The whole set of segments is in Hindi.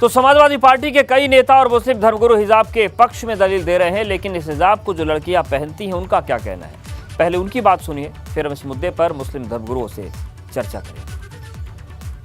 तो समाजवादी पार्टी के कई नेता और मुस्लिम धर्मगुरु हिजाब के पक्ष में दलील दे रहे हैं, लेकिन इस हिजाब को जो लड़कियां पहनती हैं उनका क्या कहना है? पहले उनकी बात सुनिए, फिर हम इस मुद्दे पर मुस्लिम धर्मगुरुओं से चर्चा करेंगे।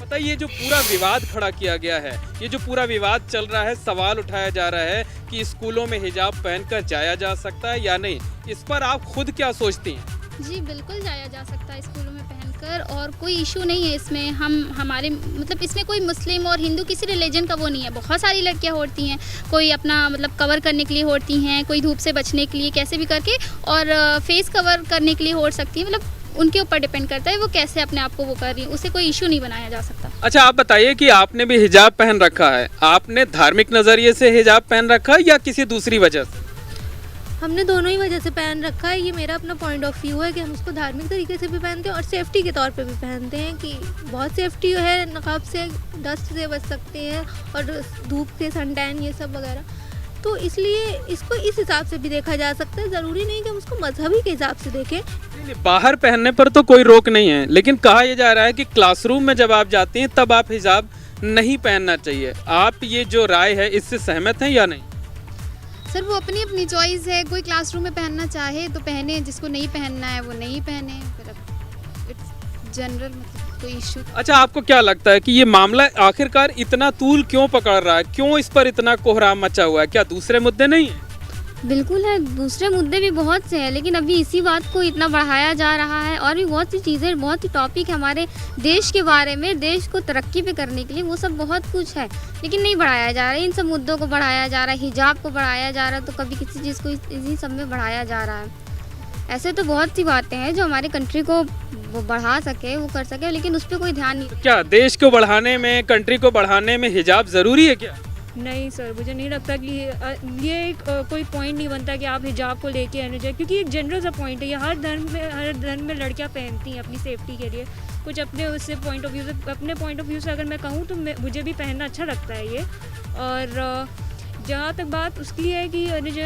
पता ये जो पूरा विवाद खड़ा किया गया है, ये जो पूरा विवाद चल रहा है, सवाल उठाया जा रहा है कि स्कूलों में हिजाब पहनकर जाया जा सकता है या नहीं, इस पर आप खुद क्या सोचती हैं? जी बिल्कुल जाया जा सकता है स्कूलों में पहनकर, और कोई इशू नहीं है इसमें। हमारे मतलब इसमें कोई मुस्लिम और हिंदू किसी रिलीजन का वो नहीं है। बहुत सारी लड़कियां होती हैं, कोई अपना मतलब कवर करने के लिए होती हैं, कोई धूप से बचने के लिए कैसे भी करके, और फेस कवर करने के लिए हो सकती है। मतलब उनके ऊपर डिपेंड करता है वो कैसे अपने आप को वो कर रही है, उसे कोई इशू नहीं बनाया जा सकता। अच्छा, आप बताइए कि आपने भी हिजाब पहन रखा है, आपने धार्मिक नजरिए से हिजाब पहन रखा है या किसी दूसरी वजह से? हमने दोनों ही वजह से पहन रखा है। ये मेरा अपना पॉइंट ऑफ व्यू है कि हम उसको धार्मिक तरीके से भी पहनते हैं और सेफ्टी के तौर पे भी पहनते हैं कि बहुत सेफ्टी है, नकाब से डस्ट से बच सकते हैं और धूप से सनटैन ये सब वगैरह। तो इसलिए इसको इस हिसाब से भी देखा जा सकता है, ज़रूरी नहीं कि हम उसको मजहबी के हिसाब से देखें। बाहर पहनने पर तो कोई रोक नहीं है, लेकिन कहा यह जा रहा है कि क्लासरूम में जब आप जाती हैं तब आप हिजाब नहीं पहनना चाहिए। आप ये जो राय है इससे सहमत हैं या नहीं? सर वो अपनी अपनी चॉइस है, कोई क्लासरूम में पहनना चाहे तो पहने, जिसको नहीं पहनना है वो नहीं पहने। फिर अब इट्स जनरल, मतलब कोई इशू। अच्छा, आपको क्या लगता है कि ये मामला आखिरकार इतना तूल क्यों पकड़ रहा है, क्यों इस पर इतना कोहराम मचा हुआ है? क्या दूसरे मुद्दे नहीं है? बिल्कुल है, दूसरे मुद्दे भी बहुत से हैं, लेकिन अभी इसी बात को इतना बढ़ाया जा रहा है। और भी बहुत सी चीज़ें, बहुत सी टॉपिक है हमारे देश के बारे में, देश को तरक्की पे करने के लिए, वो सब बहुत कुछ है, लेकिन नहीं बढ़ाया जा रहा है। इन सब मुद्दों को बढ़ाया जा रहा है, हिजाब को बढ़ाया जा रहा है, तो कभी किसी चीज़ को इसी सब में बढ़ाया जा रहा है। ऐसे तो बहुत सी बातें हैं जो हमारे कंट्री को वो बढ़ा सके, वो कर सके, लेकिन उस पर कोई ध्यान नहीं। क्या देश को बढ़ाने में, कंट्री को बढ़ाने में हिजाब ज़रूरी है क्या? नहीं सर, मुझे नहीं लगता कि ये एक कोई पॉइंट नहीं बनता कि आप हिजाब को लेके आने जाए, क्योंकि एक जनरल सा पॉइंट है। ये हर धर्म में लड़कियां पहनती हैं अपनी सेफ्टी के लिए। कुछ अपने उससे पॉइंट ऑफ व्यू से अगर मैं कहूँ तो मुझे भी पहनना अच्छा लगता है ये। और जहाँ तक बात उसकी है कि जो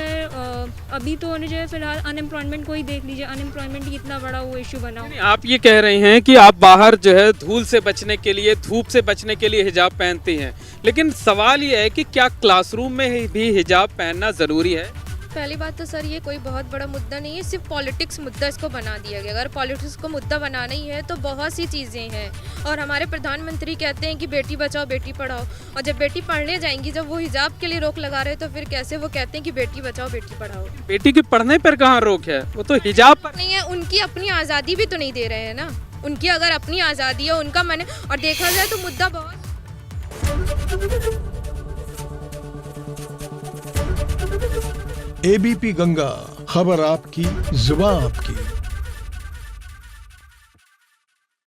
अभी तो जो है फिलहाल अनएम्प्लॉयमेंट को ही देख लीजिए, अनएम्प्लॉयमेंट कितना बड़ा वो इशू बना हुआ। आप ये कह रहे हैं कि आप बाहर जो है धूल से बचने के लिए, धूप से बचने के लिए हिजाब पहनती हैं, लेकिन सवाल ये है कि क्या क्लासरूम में भी हिजाब पहनना ज़रूरी है? पहली बात तो सर ये कोई बहुत बड़ा मुद्दा नहीं है, सिर्फ पॉलिटिक्स मुद्दा इसको बना दिया गया। अगर पॉलिटिक्स को मुद्दा बनाना ही है तो बहुत सी चीज़ें हैं। और हमारे प्रधानमंत्री कहते हैं कि बेटी बचाओ बेटी पढ़ाओ, और जब बेटी पढ़ने जाएंगी, जब वो हिजाब के लिए रोक लगा रहे तो फिर कैसे वो कहते हैं कि बेटी बचाओ बेटी पढ़ाओ? बेटी के पढ़ने पर कहाँ रोक है, वो तो हिजाब पर नहीं है। उनकी अपनी आज़ादी भी तो नहीं दे रहे हैं ना। उनकी अगर अपनी आज़ादी है, उनका मैंने और देखा जाए तो मुद्दा बहुत। एबीपी गंगा, खबर आपकी, जुबान आपकी।